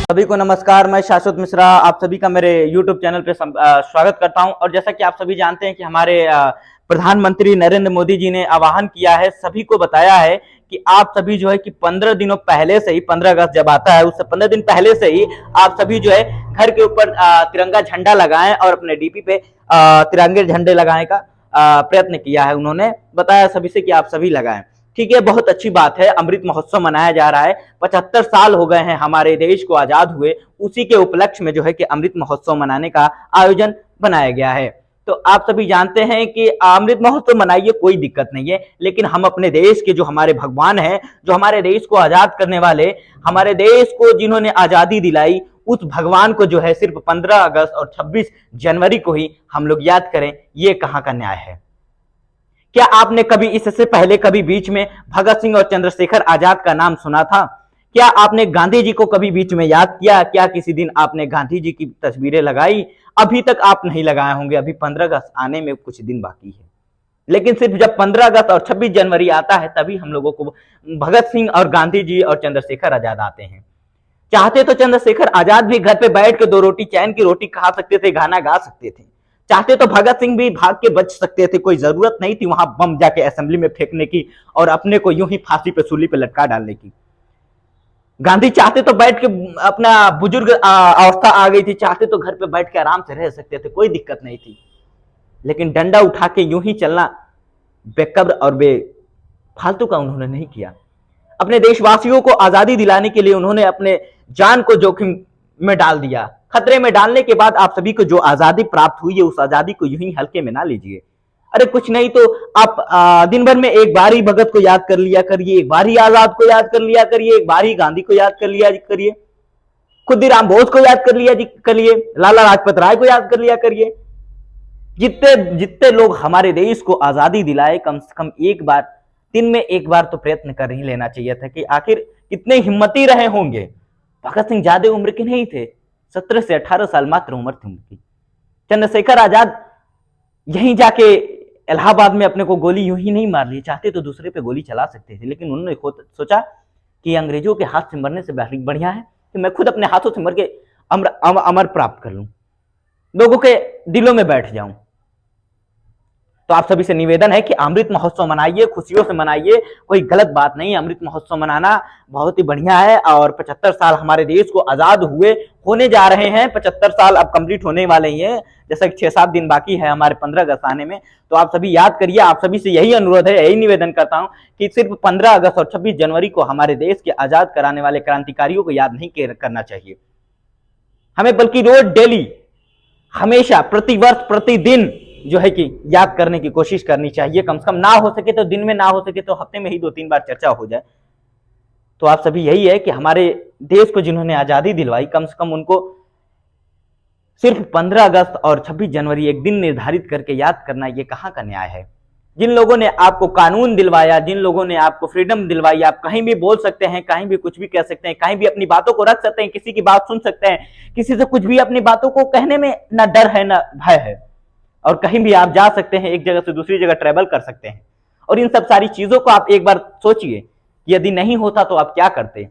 सभी को नमस्कार। मैं शाश्वत मिश्रा आप सभी का मेरे YouTube चैनल पे स्वागत करता हूं। और जैसा कि आप सभी जानते हैं कि हमारे प्रधानमंत्री नरेंद्र मोदी जी ने आह्वान किया है, सभी को बताया है कि आप सभी जो है कि 15 दिनों पहले से ही, 15 अगस्त जब आता है उससे 15 दिन पहले से ही आप सभी जो है घर के ऊपर तिरंगा झंडा लगाएं और अपने डीपी पे तिरंगे झंडे लगाने का प्रयत्न किया है। उन्होंने बताया सभी से कि आप सभी लगाएं। ठीक है, बहुत अच्छी बात है। अमृत महोत्सव मनाया जा रहा है। 75 साल हो गए हैं हमारे देश को आजाद हुए, उसी के उपलक्ष्य में जो है कि अमृत महोत्सव मनाने का आयोजन बनाया गया है। तो आप सभी जानते हैं कि अमृत महोत्सव मनाइए, कोई दिक्कत नहीं है, लेकिन हम अपने देश के जो हमारे भगवान हैं, जो हमारे देश को आजाद करने वाले, हमारे देश को जिन्होंने आजादी दिलाई, उस भगवान को जो है सिर्फ 15 अगस्त और 26 जनवरी को ही हम लोग याद करें, ये कहां का न्याय है? क्या आपने कभी इससे पहले कभी बीच में भगत सिंह और चंद्रशेखर आजाद का नाम सुना था? क्या आपने गांधी जी को कभी बीच में याद किया? क्या किसी दिन आपने गांधी जी की तस्वीरें लगाई? अभी तक आप नहीं लगाए होंगे, अभी 15 अगस्त आने में कुछ दिन बाकी है। लेकिन सिर्फ जब 15 अगस्त और 26 जनवरी आता है तभी हम लोगों को भगत सिंह और गांधी जी और चंद्रशेखर आजाद आते हैं। चाहते तो चंद्रशेखर आजाद भी घर पे बैठ के 2 रोटी चैन की रोटी खा सकते थे, गाना गा सकते थे। चाहते तो भगत सिंह भी भाग के बच सकते थे, कोई जरूरत नहीं थी वहां बम जाके असेंबली में फेंकने की और अपने को यूं ही फांसी पे सूली पे लटका डालने की। गांधी चाहते तो बैठ के, अपना बुजुर्ग अवस्था आ गई थी, चाहते तो घर पे बैठ के आराम से रह सकते थे, कोई दिक्कत नहीं थी। लेकिन डंडा उठा के यूं ही चलना बेकब्र और बेफालतू का उन्होंने नहीं किया। अपने देशवासियों को आजादी दिलाने के लिए उन्होंने अपने जान को जोखिम में डाल दिया। खतरे में डालने के बाद आप सभी को जो आजादी प्राप्त हुई है, उस आजादी को यूं ही हल्के में ना लीजिए। अरे कुछ नहीं तो आप दिन भर में एक बार ही भगत को याद कर लिया करिए, एक बार ही आजाद को याद कर लिया करिए, एक बार ही गांधी को याद कर लिया करिए, खुदीराम बोस को याद कर लिया करिए, लाला लाजपत राय को याद कर लिया करिए। जितने जितने लोग हमारे देश को आजादी दिलाए, कम से कम एक बार, दिन में एक बार तो प्रयत्न कर ही लेना चाहिए था कि आखिर कितने हिम्मती रहे होंगे। भगत सिंह ज्यादा उम्र के नहीं थे, 17 से 18 साल मात्र उम्र थी उनकी। चंद्रशेखर आजाद यहीं जाके इलाहाबाद में अपने को गोली यूं ही नहीं मार ली, चाहते तो दूसरे पे गोली चला सकते थे, लेकिन उन्होंने सोचा कि अंग्रेजों के हाथ से मरने से बढ़िया है कि मैं खुद अपने हाथों से मर के अमर प्राप्त कर लूं, लोगों के दिलों में बैठ जाऊं। तो आप सभी से निवेदन है कि अमृत महोत्सव मनाइए, खुशियों से मनाइए, कोई गलत बात नहीं है। अमृत महोत्सव मनाना बहुत ही बढ़िया है। और 75 साल हमारे देश को आजाद हुए होने जा रहे हैं, 75 साल अब कंप्लीट होने वाले ही हैं, जैसा कि 6-7 दिन बाकी है हमारे 15 अगस्त आने में। तो आप सभी याद करिए। आप सभी से यही अनुरोध है, यही निवेदन करता हूं कि सिर्फ 15 अगस्त और 26 जनवरी को हमारे देश के आजाद कराने वाले क्रांतिकारियों को याद नहीं करना चाहिए हमें, बल्कि रोज, डेली, हमेशा, प्रतिवर्ष, प्रतिदिन जो है कि याद करने की कोशिश करनी चाहिए। कम से कम ना हो सके तो दिन में, ना हो सके तो हफ्ते में ही 2-3 बार चर्चा हो जाए। तो आप सभी यही है कि हमारे देश को जिन्होंने आजादी दिलवाई, कम से कम उनको सिर्फ 15 अगस्त और 26 जनवरी एक दिन निर्धारित करके याद करना, ये कहां का न्याय है? जिन लोगों ने आपको कानून दिलवाया, जिन लोगों ने आपको फ्रीडम दिलवाई, आप कहीं भी बोल सकते हैं, कहीं भी कुछ भी कह सकते हैं, कहीं भी अपनी बातों को रख सकते हैं, किसी की बात सुन सकते हैं, किसी से कुछ भी अपनी बातों को कहने में ना डर है ना भय है, और कहीं भी आप जा सकते हैं, एक जगह से दूसरी जगह ट्रेवल कर सकते हैं। और इन सब सारी चीजों को आप एक बार सोचिए कि यदि नहीं होता तो आप क्या करते,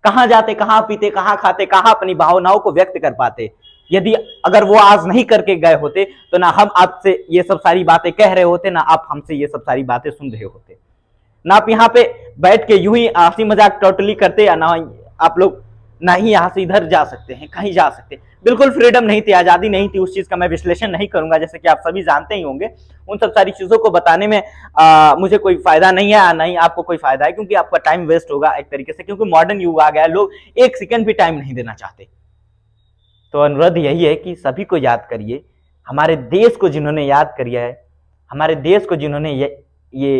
कहां जाते, कहां पीते, कहां खाते, कहां अपनी भावनाओं को व्यक्त कर पाते? यदि अगर वो आज नहीं करके गए होते तो ना हम आपसे ये सब सारी बातें कह रहे होते, ना आप हमसे ये सब सारी बातें सुन रहे होते, ना आप यहाँ पे बैठ के यूं ही हंसी मजाक टोटली करते, या ना आप लोग ना ही यहाँ से इधर जा सकते हैं, कहीं जा सकते। बिल्कुल फ्रीडम नहीं थी, आजादी नहीं थी। उस चीज का मैं विश्लेषण नहीं करूंगा, जैसे कि आप सभी जानते ही होंगे। उन सब सारी चीजों को बताने में मुझे कोई फायदा नहीं है, नहीं आपको कोई फायदा है, क्योंकि आपका टाइम वेस्ट होगा एक तरीके से, क्योंकि मॉडर्न युग आ गया है, लोग एक सेकंड भी टाइम नहीं देना चाहते। तो अनुरोध यही है कि सभी को याद करिए, हमारे देश को जिन्होंने याद किया है, हमारे देश को जिन्होंने ये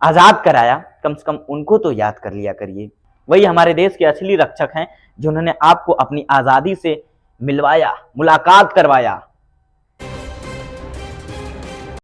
आजाद कराया, कम से कम उनको तो याद कर लिया करिए। वही हमारे देश के असली रक्षक हैं, जिन्होंने आपको अपनी आजादी से मिलवाया, मुलाकात करवाया,